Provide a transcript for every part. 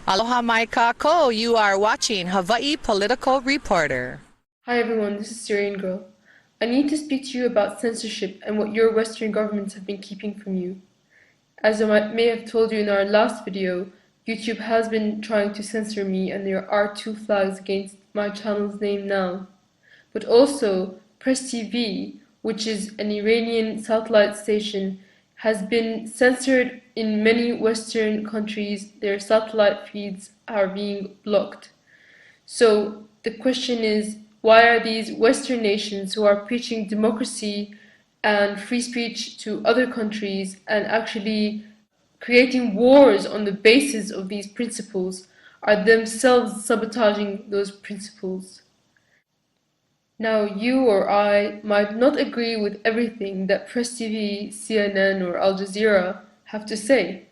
Aloha mai kako, you are watching Hawaii Political Reporter. Hi everyone, this is Syrian Girl. I need to speak to you about censorship and what your Western governments have been keeping from you. As I may have told you in our last video, YouTube has been trying to censor me and there are 2 flags against my channel's name now. But also, Press TV, which is an Iranian satellite station, has been censored in many Western countries. Their satellite feeds are being blocked. So the question is, why are these Western nations who are preaching democracy and free speech to other countries and actually creating wars on the basis of these principles are themselves sabotaging those principles? Now, you or I might not agree with everything that Press TV, CNN, or Al Jazeera have to say,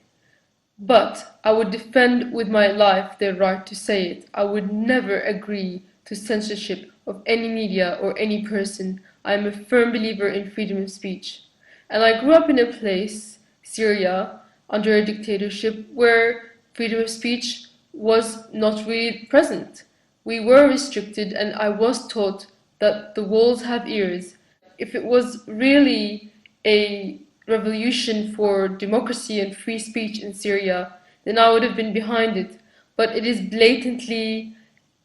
but I would defend with my life their right to say it. I would never agree to censorship of any media or any person. I am a firm believer in freedom of speech. And I grew up in a place, Syria, under a dictatorship where freedom of speech was not really present. We were restricted and I was taught that the walls have ears. If it was really a revolution for democracy and free speech in Syria, then I would have been behind it. But it is blatantly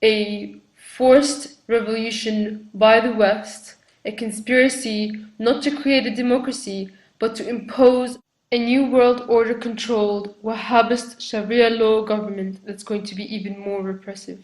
a forced revolution by the West, a conspiracy not to create a democracy, but to impose a new world order controlled Wahhabist Sharia law government that's going to be even more repressive.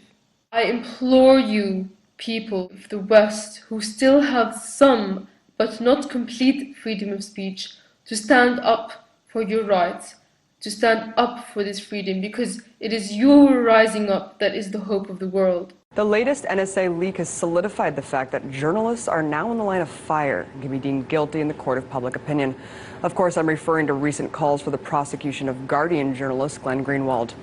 I implore you, people of the West who still have some but not complete freedom of speech, to stand up for your rights, to stand up for this freedom, because it is your rising up that is the hope of the world. The latest NSA leak has solidified the fact that journalists are now in the line of fire and can be deemed guilty in the court of public opinion. Of course, I'm referring to recent calls for the prosecution of Guardian journalist Glenn Greenwald.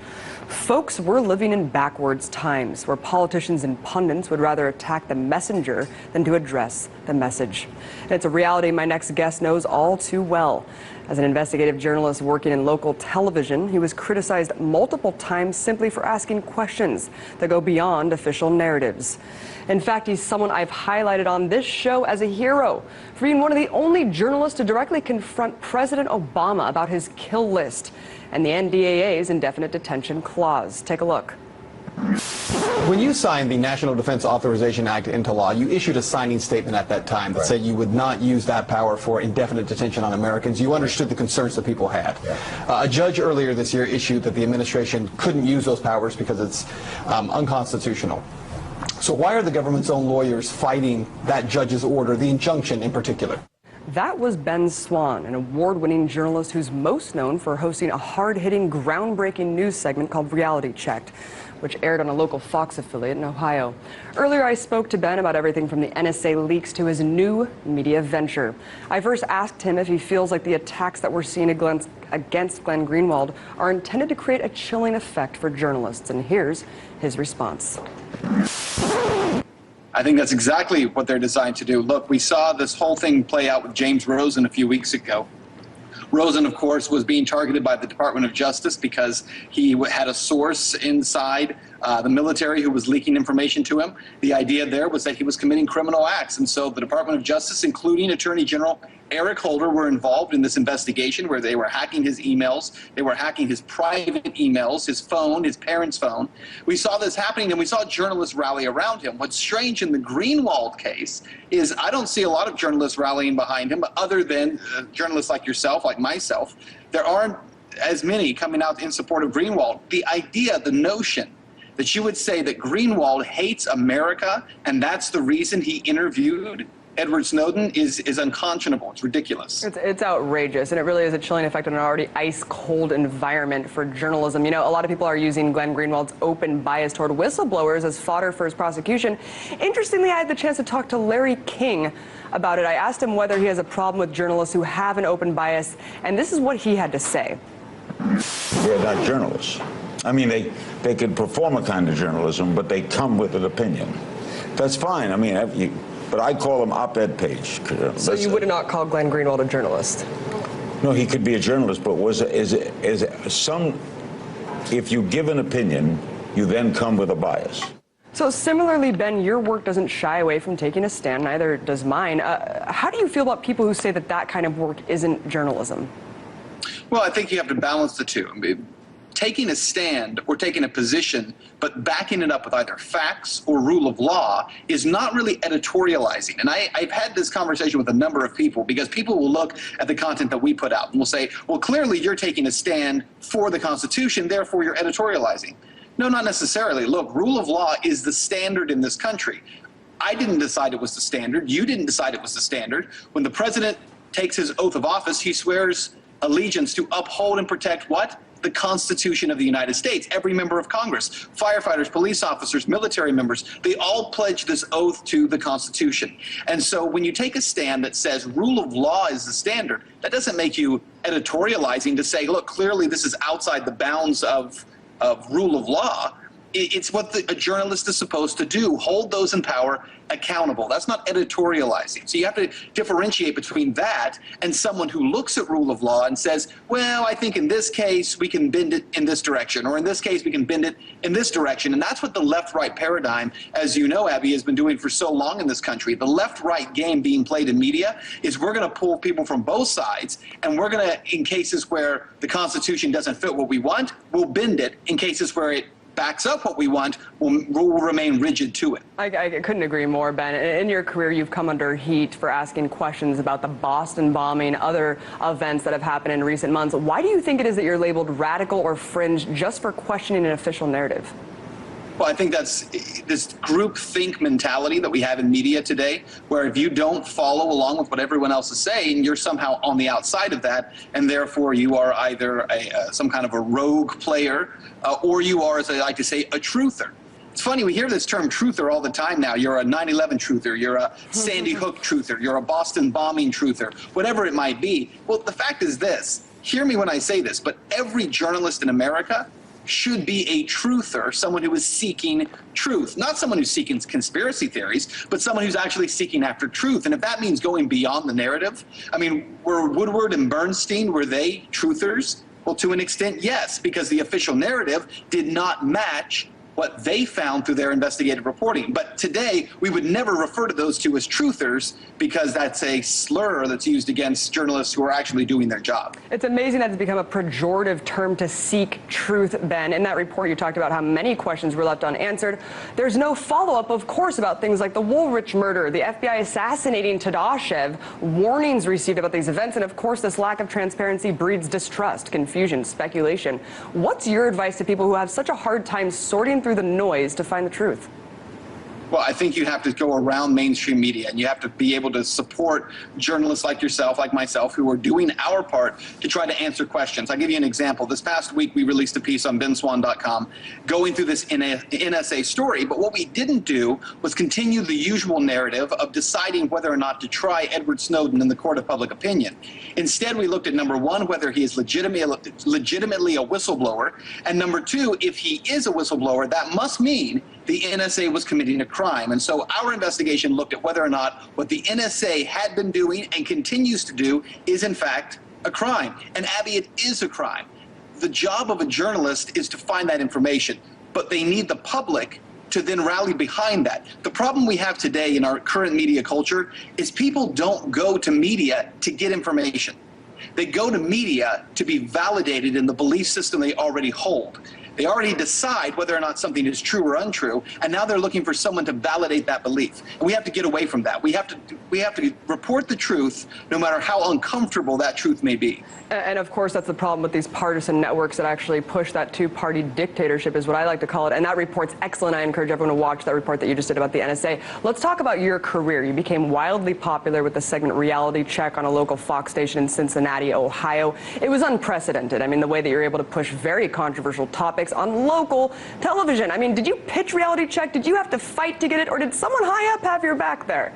Folks, we're living in backwards times where politicians and pundits would rather attack the messenger than to address the message. And it's a reality my next guest knows all too well. As an investigative journalist working in local television, he was criticized multiple times simply for asking questions that go beyond official narratives. In fact, he's someone I've highlighted on this show as a hero for being one of the only journalists to directly confront President Obama about his kill list and the NDAA's indefinite detention clause. Take a look. When you signed the National Defense Authorization Act into law, you issued a signing statement at that time that said you would not use that power for indefinite detention on Americans. You understood the concerns that people had. A judge earlier this year issued that the administration couldn't use those powers because it's unconstitutional. So why are the government's own lawyers fighting that judge's order, the injunction in particular? That was Ben Swann, an award-winning journalist who's most known for hosting a hard-hitting, groundbreaking news segment called Reality Checked, which aired on a local Fox affiliate in Ohio. Earlier, I spoke to Ben about everything from the NSA leaks to his new media venture. I first asked him if he feels like the attacks that we're seeing against Glenn Greenwald are intended to create a chilling effect for journalists, and here's his response. I think that's exactly what they're designed to do. Look, we saw this whole thing play out with James Rosen a few weeks ago. Rosen, of course, was being targeted by the Department of Justice because he had a source inside the military who was leaking information to him. The idea there was that he was committing criminal acts. And so the Department of Justice, including Attorney General Eric Holder, were involved in this investigation where they were hacking his emails. They were hacking his private emails, his phone, his parents' phone. We saw this happening and we saw journalists rally around him. What's strange in the Greenwald case is I don't see a lot of journalists rallying behind him other than journalists like yourself, like myself. There aren't as many coming out in support of Greenwald. The idea, the notion that you would say that Greenwald hates America and that's the reason he interviewed Edward Snowden is unconscionable. It's ridiculous. It's outrageous, and it really is a chilling effect on an already ice-cold environment for journalism. You know, a lot of people are using Glenn Greenwald's open bias toward whistleblowers as fodder for his prosecution. Interestingly, I had the chance to talk to Larry King about it. I asked him whether he has a problem with journalists who have an open bias, and this is what he had to say. They're not journalists. I mean, they could perform a kind of journalism, but they come with an opinion. That's fine. I mean, but I call them op-ed page. So you would not call Glenn Greenwald a journalist? No, he could be a journalist, but is some if you give an opinion, you then come with a bias. So similarly, Ben, your work doesn't shy away from taking a stand, neither does mine. How do you feel about people who say that that kind of work isn't journalism? Well, I think you have to balance the two. I mean, taking a stand or taking a position, but backing it up with either facts or rule of law is not really editorializing. And I've had this conversation with a number of people, because people will look at the content that we put out and will say, well, clearly you're taking a stand for the Constitution, therefore you're editorializing. No, not necessarily. Look, rule of law is the standard in this country. I didn't decide it was the standard. You didn't decide it was the standard. When the president takes his oath of office, he swears allegiance to uphold and protect what? The Constitution of the United States. Every member of Congress, firefighters, police officers, military members, they all pledge this oath to the Constitution. And so when you take a stand that says rule of law is the standard, that doesn't make you editorializing to say, look, clearly this is outside the bounds of rule of law. It's what a journalist is supposed to do, hold those in power accountable. That's not editorializing. So you have to differentiate between that and someone who looks at rule of law and says, well, I think in this case we can bend it in this direction, or in this case we can bend it in this direction. And that's what the left-right paradigm, as you know, Abby, has been doing for so long in this country. The left-right game being played in media is we're going to pull people from both sides, and we're going to, in cases where the Constitution doesn't fit what we want, we'll bend it. In cases where it backs up what we want, we'll remain rigid to it. I couldn't agree more, Ben. In your career, you've come under heat for asking questions about the Boston bombing, other events that have happened in recent months. Why do you think it is that you're labeled radical or fringe just for questioning an official narrative? Well, I think that's this groupthink mentality that we have in media today, where if you don't follow along with what everyone else is saying, you're somehow on the outside of that, and therefore you are either some kind of a rogue player, or you are, as I like to say, a truther. It's funny, we hear this term truther all the time now. You're a 9/11 truther, you're a Sandy Hook truther, you're a Boston bombing truther, whatever it might be. Well, the fact is this, hear me when I say this, but every journalist in America should be a truther, someone who is seeking truth. Not someone who's seeking conspiracy theories, but someone who's actually seeking after truth. And if that means going beyond the narrative, I mean, were Woodward and Bernstein, were they truthers? Well, to an extent, yes, because the official narrative did not match what they found through their investigative reporting. But today, we would never refer to those two as truthers, because that's a slur that's used against journalists who are actually doing their job. It's amazing that it's become a pejorative term to seek truth, Ben. In that report, you talked about how many questions were left unanswered. There's no follow-up, of course, about things like the Woolrich murder, the FBI assassinating Tadashev, warnings received about these events, and of course, this lack of transparency breeds distrust, confusion, speculation. What's your advice to people who have such a hard time sorting through the noise to find the truth? Well, I think you have to go around mainstream media, and you have to be able to support journalists like yourself, like myself, who are doing our part to try to answer questions. I'll give you an example. This past week, we released a piece on benswann.com going through this NSA story, but what we didn't do was continue the usual narrative of deciding whether or not to try Edward Snowden in the court of public opinion. Instead, we looked at, number one, whether he is legitimately a whistleblower, and number two, if he is a whistleblower, that must mean the NSA was committing a crime. And so our investigation looked at whether or not what the NSA had been doing and continues to do is in fact a crime. And Abby, it is a crime. The job of a journalist is to find that information, but they need the public to then rally behind that. The problem we have today in our current media culture is people don't go to media to get information. They go to media to be validated in the belief system they already hold. They already decide whether or not something is true or untrue, and now they're looking for someone to validate that belief. And we have to get away from that. We have to report the truth, no matter how uncomfortable that truth may be. And of course, that's the problem with these partisan networks that actually push that two-party dictatorship, is what I like to call it. And that report's excellent. I encourage everyone to watch that report that you just did about the NSA. Let's talk about your career. You became wildly popular with the segment Reality Check on a local Fox station in Cincinnati, Ohio. It was unprecedented. I mean, the way that you're able to push very controversial topics on local television. I mean, did you pitch Reality Check? Did you have to fight to get it, or did someone high up have your back there?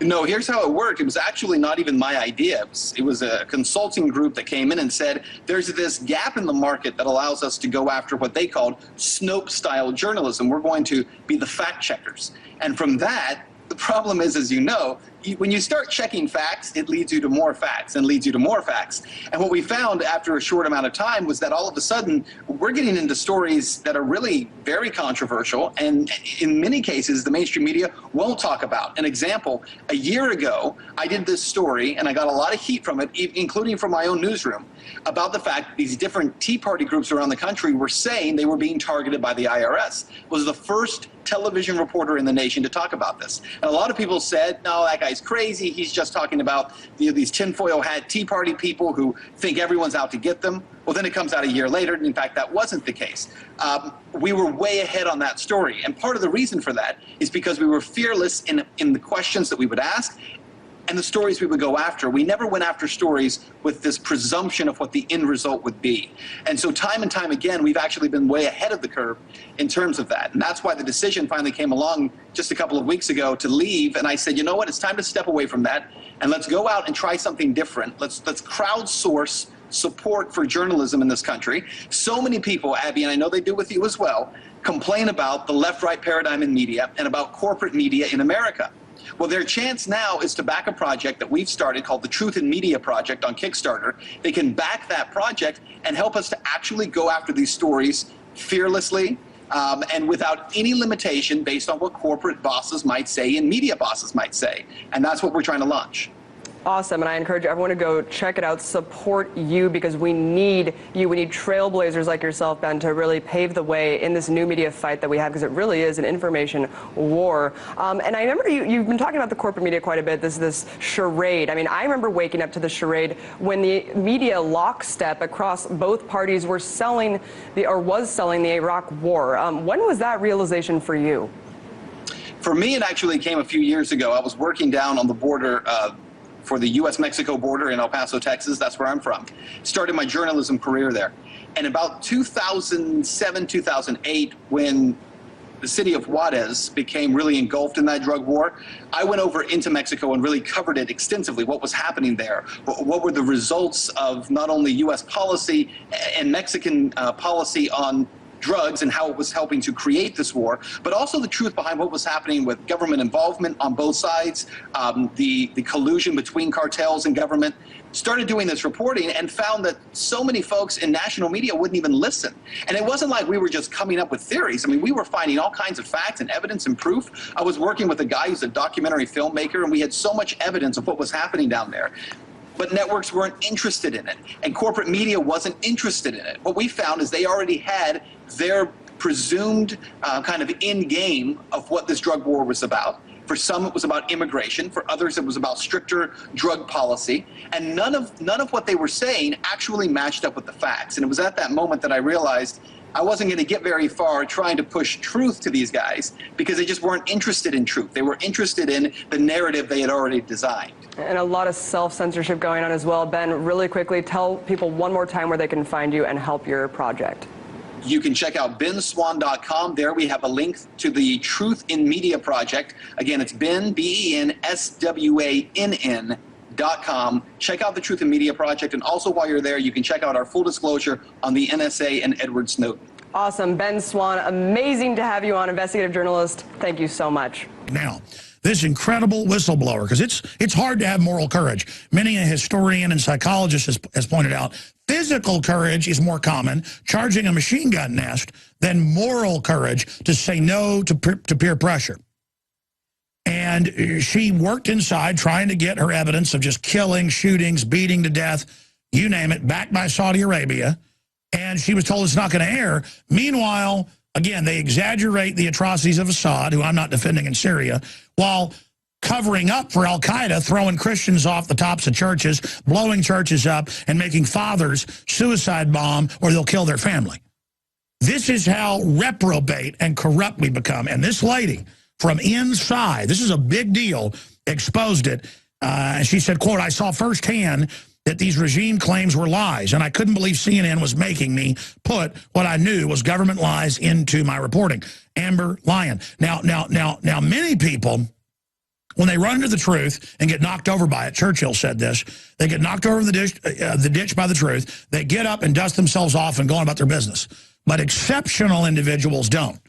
No, here's how it worked. It was actually not even my idea. It was a consulting group that came in and said, there's this gap in the market that allows us to go after what they called Snopes-style journalism. We're going to be the fact checkers. And from that, the problem is, as you know, when you start checking facts, it leads you to more facts and leads you to more facts. And what we found after a short amount of time was that all of a sudden we're getting into stories that are really very controversial, and in many cases the mainstream media won't talk about. An example, a year ago I did this story and I got a lot of heat from it, including from my own newsroom, about the fact that these different Tea Party groups around the country were saying they were being targeted by the IRS. It was the first television reporter in the nation to talk about this. And a lot of people said, no, that guy's crazy. He's just talking about these tinfoil hat Tea Party people who think everyone's out to get them. Well, then it comes out a year later, and in fact, that wasn't the case. We were way ahead on that story. And part of the reason for that is because we were fearless in the questions that we would ask and the stories we would go after. We never went after stories with this presumption of what the end result would be. And so time and time again, we've actually been way ahead of the curve in terms of that. And that's why the decision finally came along just a couple of weeks ago to leave. And I said, you know what, it's time to step away from that and let's go out and try something different. Let's crowdsource support for journalism in this country. So many people, Abby, and I know they do with you as well, complain about the left-right paradigm in media and about corporate media in America. Well, their chance now is to back a project that we've started called the Truth in Media Project on Kickstarter. They can back that project and help us to actually go after these stories fearlessly and without any limitation based on what corporate bosses might say and media bosses might say. And that's what we're trying to launch. Awesome, and I encourage everyone to go check it out, support you, because we need you. We need trailblazers like yourself, Ben, to really pave the way in this new media fight that we have, because it really is an information war. And I remember you've been talking about the corporate media quite a bit, this charade. I mean, I remember waking up to the charade when the media lockstep across both parties were selling was selling the Iraq war. When was that realization for you? For me, it actually came a few years ago. I was working down on the border for the U.S.-Mexico border in El Paso, Texas. That's where I'm from. Started my journalism career there. And about 2007, 2008, when the city of Juarez became really engulfed in that drug war, I went over into Mexico and really covered it extensively, what was happening there, what were the results of not only U.S. policy and Mexican policy on drugs and how it was helping to create this war, but also the truth behind what was happening with government involvement on both sides, the collusion between cartels and government. Started doing this reporting and found that so many folks in national media wouldn't even listen. And it wasn't like we were just coming up with theories. I mean, we were finding all kinds of facts and evidence and proof. I was working with a guy who's a documentary filmmaker, and we had so much evidence of what was happening down there. But networks weren't interested in it, and corporate media wasn't interested in it. What we found is they already had their presumed kind of end game of what this drug war was about. For some, it was about immigration. For others, it was about stricter drug policy. And none of what they were saying actually matched up with the facts. And it was at that moment that I realized I wasn't going to get very far trying to push truth to these guys, because they just weren't interested in truth. They were interested in the narrative they had already designed. And a lot of self-censorship going on as well. Ben, really quickly, tell people one more time where they can find you and help your project. You can check out benswann.com. There we have a link to the Truth in Media Project. Again, it's Ben, BENSWANN.com. Check out the Truth in Media Project. And also while you're there, you can check out our full disclosure on the NSA and Edward Snowden. Awesome. Ben Swann, amazing to have you on, investigative journalist. Thank you so much. Now, this incredible whistleblower, because it's hard to have moral courage. Many a historian and psychologist has pointed out, physical courage is more common, charging a machine gun nest, than moral courage to say no to peer pressure. And she worked inside trying to get her evidence of just killing, shootings, beating to death, you name it, backed by Saudi Arabia. And she was told it's not going to air. Meanwhile, again, they exaggerate the atrocities of Assad, who I'm not defending in Syria, while covering up for al-Qaeda, throwing Christians off the tops of churches, blowing churches up, and making fathers suicide bomb or they'll kill their family. This is how reprobate and corrupt we become. And this lady from inside, this is a big deal, exposed it. And she said, quote, "I saw firsthand that these regime claims were lies, and I couldn't believe CNN was making me put what I knew was government lies into my reporting." Amber Lyon. Now, many people, when they run into the truth and get knocked over by it, Churchill said this, they get knocked over the ditch by the truth, they get up and dust themselves off and go on about their business. But exceptional individuals don't.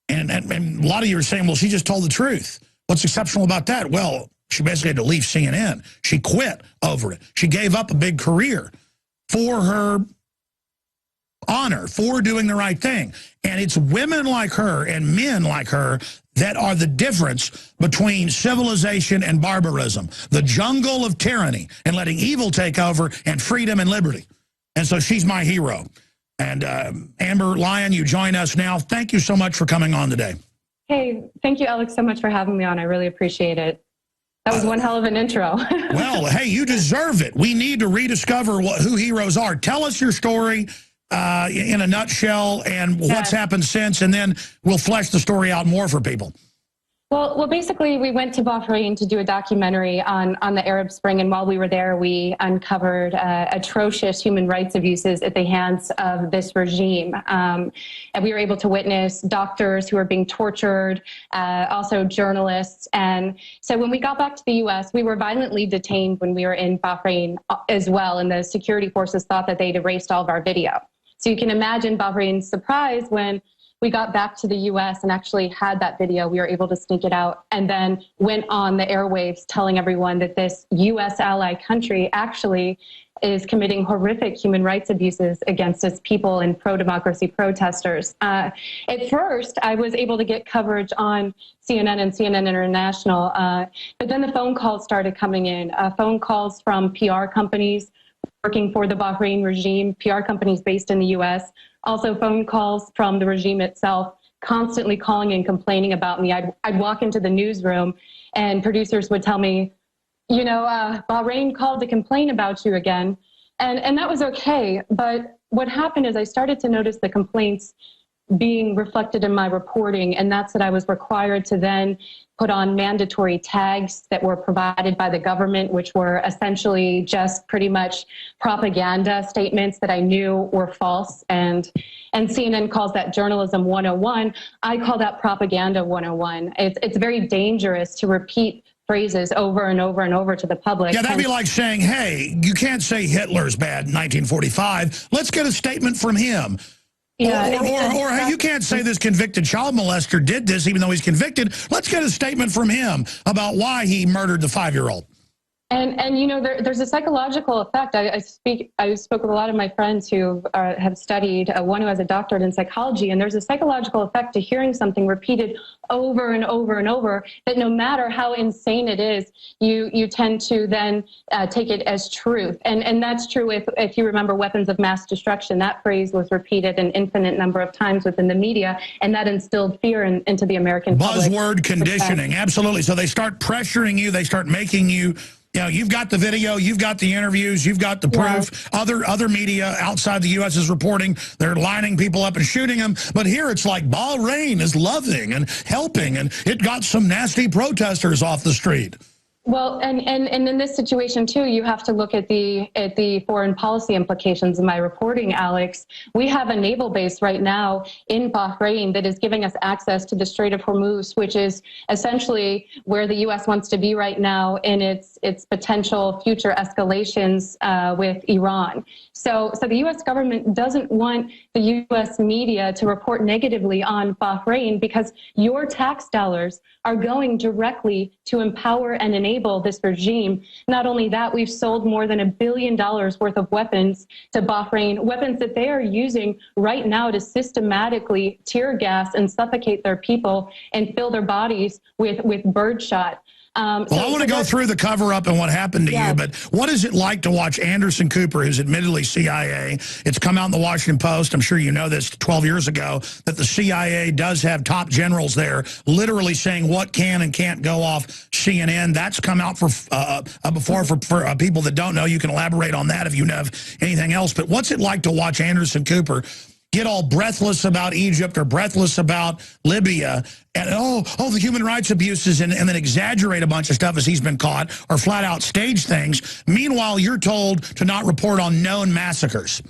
And a lot of you are saying, well, she just told the truth. What's exceptional about that? Well, she basically had to leave CNN. She quit over it. She gave up a big career for her honor, for doing the right thing. And it's women like her and men like her that are the difference between civilization and barbarism, the jungle of tyranny and letting evil take over, and freedom and liberty. And so she's my hero. And Amber Lyon, you join us now. Thank you so much for coming on today. Hey, thank you, Alex, so much for having me on. I really appreciate it. That was one hell of an intro. Well, hey, you deserve it. We need to rediscover who heroes are. Tell us your story in a nutshell and what's happened since, and then we'll flesh the story out more for people. Well, basically, we went to Bahrain to do a documentary on the Arab Spring, and while we were there, we uncovered atrocious human rights abuses at the hands of this regime. And we were able to witness doctors who were being tortured, also journalists. And so when we got back to the U.S., we were violently detained when we were in Bahrain as well, and the security forces thought that they'd erased all of our video. So you can imagine Bahrain's surprise when we got back to the U.S. and actually had that video. We were able to sneak it out and then went on the airwaves telling everyone that this U.S. ally country actually is committing horrific human rights abuses against its people and pro-democracy protesters. At first, I was able to get coverage on CNN and CNN International, but then the phone calls started coming in, phone calls from PR companies working for the Bahrain regime, PR companies based in the U.S., also phone calls from the regime itself, constantly calling and complaining about me. I'd walk into the newsroom and producers would tell me, you know, Bahrain called to complain about you again. And that was okay. But what happened is I started to notice the complaints being reflected in my reporting, and that's that I was required to then put on mandatory tags that were provided by the government, which were essentially just pretty much propaganda statements that I knew were false. And CNN calls that journalism 101. I call that propaganda 101. It's very dangerous to repeat phrases over and over and over to the public. Yeah, that'd be like saying, hey, you can't say Hitler's bad in 1945. Let's get a statement from him. Yeah, or hey, you can't say this convicted child molester did this even though he's convicted. Let's get a statement from him about why he murdered the 5-year-old. And you know, there's a psychological effect. I spoke with a lot of my friends who have studied, one who has a doctorate in psychology, and there's a psychological effect to hearing something repeated over and over and over, that no matter how insane it is, you tend to then take it as truth. And that's true if you remember weapons of mass destruction. That phrase was repeated an infinite number of times within the media, and that instilled fear into the American public. Buzzword conditioning, absolutely. So they start pressuring you, they start making you, you know, you've got the video, you've got the interviews, you've got the proof. Yeah. Other media outside the U.S. is reporting they're lining people up and shooting them. But here it's like Bahrain is loving and helping, and it got some nasty protesters off the street. Well, and in this situation too, you have to look at the foreign policy implications of my reporting, Alex. We have a naval base right now in Bahrain that is giving us access to the Strait of Hormuz, which is essentially where the U.S. wants to be right now in its potential future escalations with Iran. So the U.S. government doesn't want the U.S. media to report negatively on Bahrain because your tax dollars are going directly to empower and enable this regime. Not only that, we've sold more than $1 billion worth of weapons to Bahrain, weapons that they are using right now to systematically tear gas and suffocate their people and fill their bodies with birdshot. Well, I want to go through the cover-up and what happened to you, but what is it like to watch Anderson Cooper, who's admittedly CIA? It's come out in the Washington Post, I'm sure you know this, 12 years ago, that the CIA does have top generals there literally saying what can and can't go off CNN. That's come out for before for people that don't know. You can elaborate on that if you have anything else. But what's it like to watch Anderson Cooper get all breathless about Egypt or breathless about Libya and, oh, the human rights abuses and then exaggerate a bunch of stuff as he's been caught or flat out stage things. Meanwhile, you're told to not report on known massacres.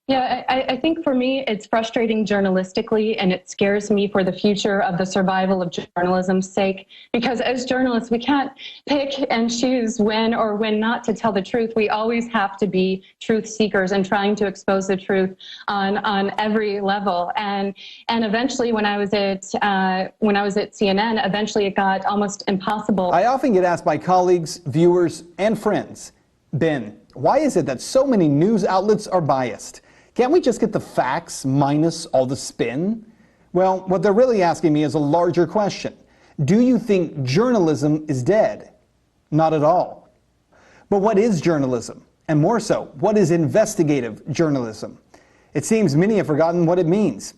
Yeah, I think for me, it's frustrating journalistically, and it scares me for the future of the survival of journalism's sake, because as journalists, we can't pick and choose when or when not to tell the truth. We always have to be truth seekers and trying to expose the truth on every level. And eventually, when I was at CNN, eventually it got almost impossible. I often get asked by colleagues, viewers, and friends, Ben, why is it that so many news outlets are biased? Can't we just get the facts minus all the spin? Well, what they're really asking me is a larger question. Do you think journalism is dead? Not at all. But what is journalism? And more so, what is investigative journalism? It seems many have forgotten what it means.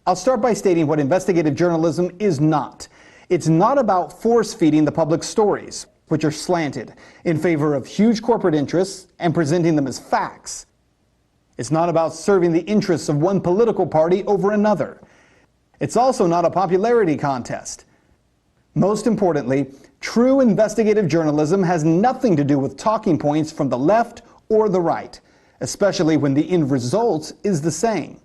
I'll start by stating what investigative journalism is not. It's not about force-feeding the public stories, which are slanted, in favor of huge corporate interests and presenting them as facts. It's not about serving the interests of one political party over another. It's also not a popularity contest. Most importantly, true investigative journalism has nothing to do with talking points from the left or the right, especially when the end result is the same.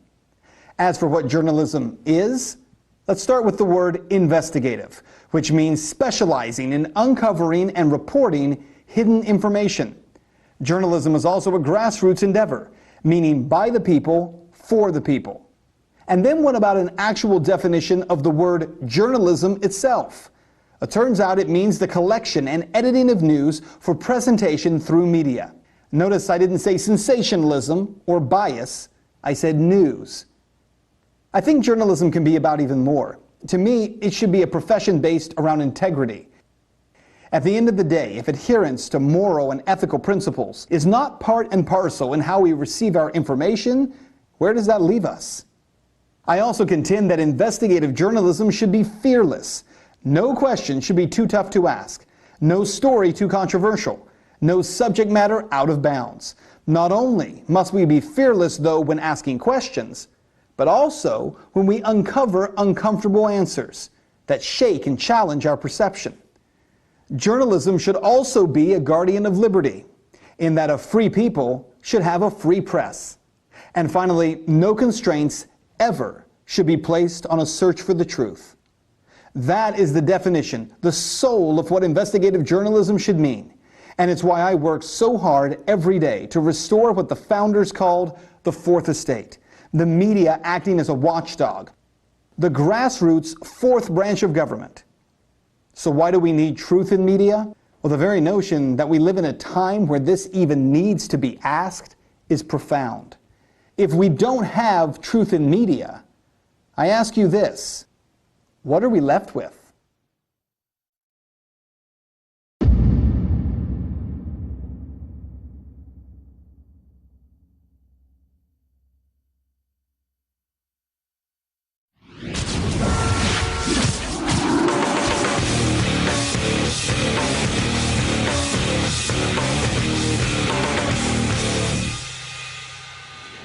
As for what journalism is, let's start with the word investigative, which means specializing in uncovering and reporting hidden information. Journalism is also a grassroots endeavor, meaning by the people, for the people. And then what about an actual definition of the word journalism itself? It turns out it means the collection and editing of news for presentation through media. Notice I didn't say sensationalism or bias, I said news. I think journalism can be about even more. To me, it should be a profession based around integrity. At the end of the day, if adherence to moral and ethical principles is not part and parcel in how we receive our information, where does that leave us? I also contend that investigative journalism should be fearless. No question should be too tough to ask. No story too controversial. No subject matter out of bounds. Not only must we be fearless, though, when asking questions, but also when we uncover uncomfortable answers that shake and challenge our perception. Journalism should also be a guardian of liberty, in that a free people should have a free press. And finally, no constraints ever should be placed on a search for the truth. That is the definition, the soul of what investigative journalism should mean. And it's why I work so hard every day to restore what the founders called the Fourth Estate, the media acting as a watchdog, the grassroots fourth branch of government. So why do we need truth in media? Well, the very notion that we live in a time where this even needs to be asked is profound. If we don't have truth in media, I ask you this, what are we left with?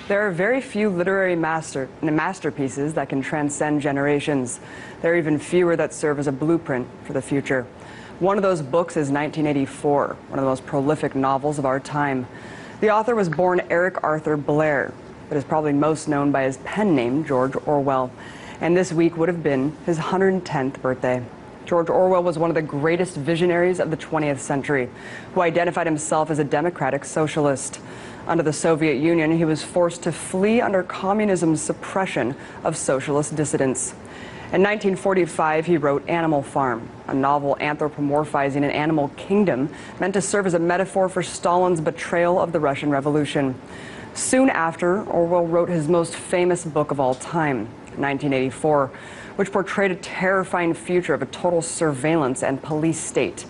There are very few literary masterpieces that can transcend generations. There are even fewer that serve as a blueprint for the future. One of those books is 1984, one of the most prolific novels of our time. The author was born Eric Arthur Blair, but is probably most known by his pen name, George Orwell. And this week would have been his 110th birthday. George Orwell was one of the greatest visionaries of the 20th century, who identified himself as a democratic socialist. Under the Soviet Union, he was forced to flee under communism's suppression of socialist dissidents. In 1945, he wrote Animal Farm, a novel anthropomorphizing an animal kingdom meant to serve as a metaphor for Stalin's betrayal of the Russian Revolution. Soon after, Orwell wrote his most famous book of all time, 1984, which portrayed a terrifying future of a total surveillance and police state.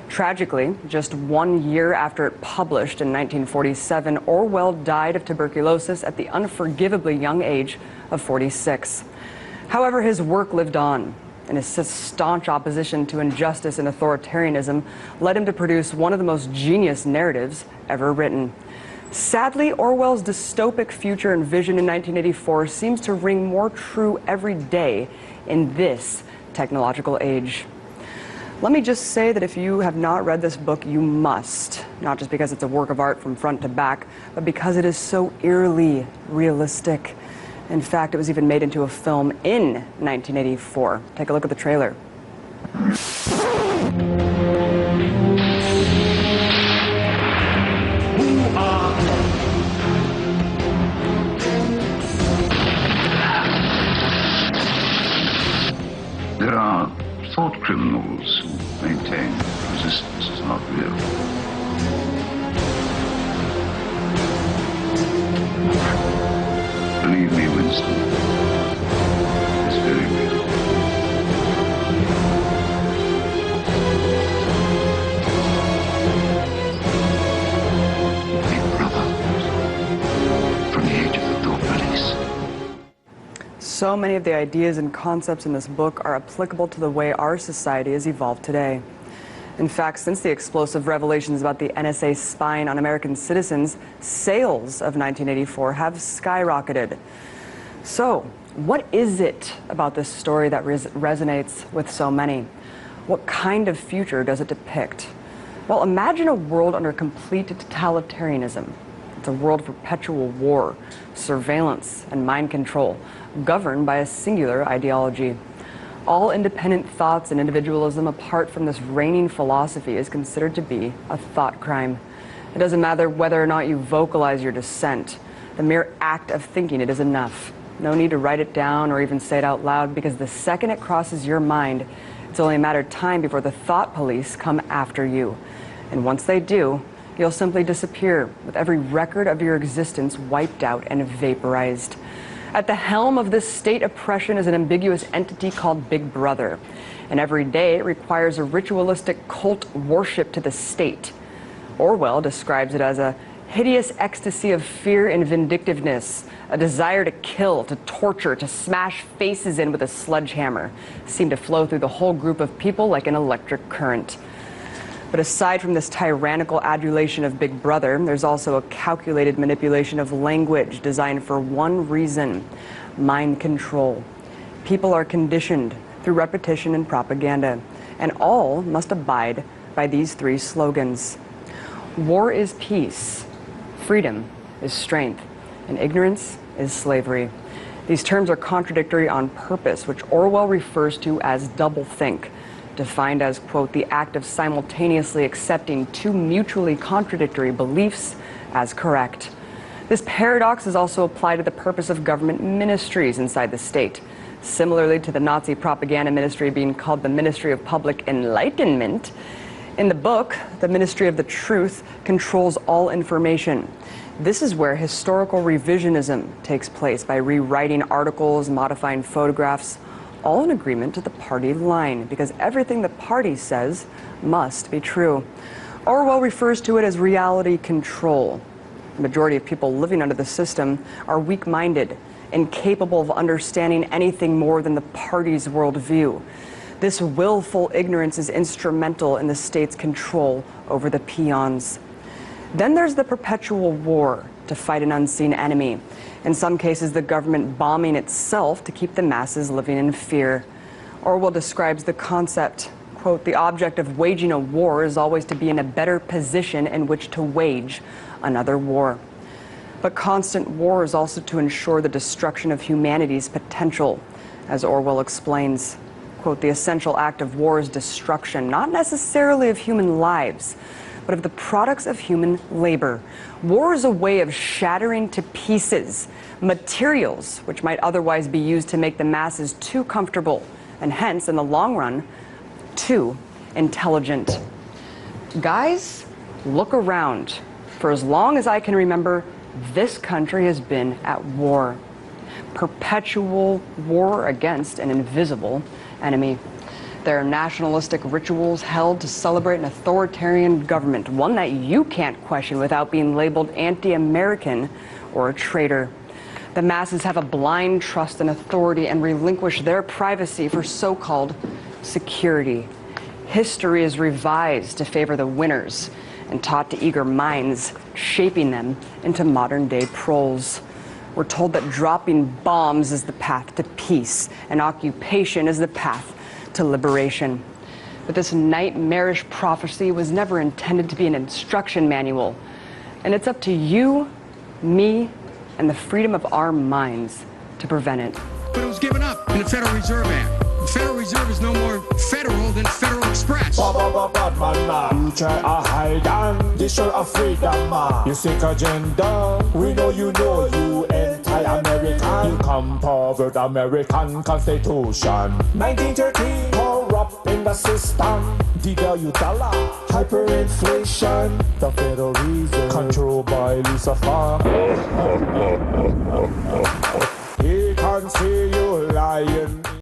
Tragically, just 1 year after it published in 1947, Orwell died of tuberculosis at the unforgivably young age of 46. However, his work lived on, and his staunch opposition to injustice and authoritarianism led him to produce one of the most genius narratives ever written. Sadly, Orwell's dystopic future and vision in 1984 seems to ring more true every day in this technological age. Let me just say that if you have not read this book, you must. Not just because it's a work of art from front to back, but because it is so eerily realistic. In fact, it was even made into a film in 1984. Take a look at the trailer. There are thought criminals who maintain resistance is not real. Believe me, Winston, it's very real. Big Brother, from the age of the thought police. So many of the ideas and concepts in this book are applicable to the way our society has evolved today. In fact, since the explosive revelations about the NSA spying on American citizens, sales of 1984 have skyrocketed. So, what is it about this story that resonates with so many? What kind of future does it depict? Well, imagine a world under complete totalitarianism. It's a world of perpetual war, surveillance, and mind control, governed by a singular ideology. All independent thoughts and individualism apart from this reigning philosophy is considered to be a thought crime. It doesn't matter whether or not you vocalize your dissent. The mere act of thinking it is enough. No need to write it down or even say it out loud, because the second it crosses your mind, it's only a matter of time before the thought police come after you. And once they do, you'll simply disappear, with every record of your existence wiped out and vaporized. At the helm of this state oppression is an ambiguous entity called Big Brother, and every day it requires a ritualistic cult worship to the state. Orwell describes it as a hideous ecstasy of fear and vindictiveness, a desire to kill, to torture, to smash faces in with a sledgehammer, seem to flow through the whole group of people like an electric current. But aside from this tyrannical adulation of Big Brother, there's also a calculated manipulation of language designed for one reason: mind control. People are conditioned through repetition and propaganda, and all must abide by these three slogans. War is peace, freedom is strength, and ignorance is slavery. These terms are contradictory on purpose, which Orwell refers to as doublethink, defined as, quote, the act of simultaneously accepting two mutually contradictory beliefs as correct. This paradox is also applied to the purpose of government ministries inside the state, similarly to the Nazi propaganda ministry being called the Ministry of Public Enlightenment. In the book, the Ministry of the Truth controls all information. This is where historical revisionism takes place by rewriting articles, modifying photographs, all in agreement to the party line, because everything the party says must be true. Orwell refers to it as reality control. The majority of people living under the system are weak-minded, incapable of understanding anything more than the party's worldview. This willful ignorance is instrumental in the state's control over the peons. Then there's the perpetual war to fight an unseen enemy. In some cases, the government bombing itself to keep the masses living in fear. Orwell describes the concept, quote, the object of waging a war is always to be in a better position in which to wage another war. But constant war is also to ensure the destruction of humanity's potential. As Orwell explains, quote, the essential act of war is destruction, not necessarily of human lives, but of the products of human labor. War is a way of shattering to pieces materials which might otherwise be used to make the masses too comfortable, and hence, in the long run, too intelligent. Guys, look around. For as long as I can remember, this country has been at war. Perpetual war against an invisible enemy. There are nationalistic rituals held to celebrate an authoritarian government, one that you can't question without being labeled anti-American or a traitor. The masses have a blind trust in authority and relinquish their privacy for so-called security. History is revised to favor the winners and taught to eager minds, shaping them into modern-day proles. We're told that dropping bombs is the path to peace, and occupation is the path to liberation. But this nightmarish prophecy was never intended to be an instruction manual. And it's up to you, me, and the freedom of our minds to prevent it. But it was given up in the Federal Reserve Act. The Federal Reserve is no more federal than Federal Express. You try to hide and destroy our freedom, man. You sick agenda. We know you anti-American. You come forward American Constitution. 1913, corrupt in the system. Devalue dollar, hyperinflation. The Federal Reserve, controlled by Lucifer. He can see you lying.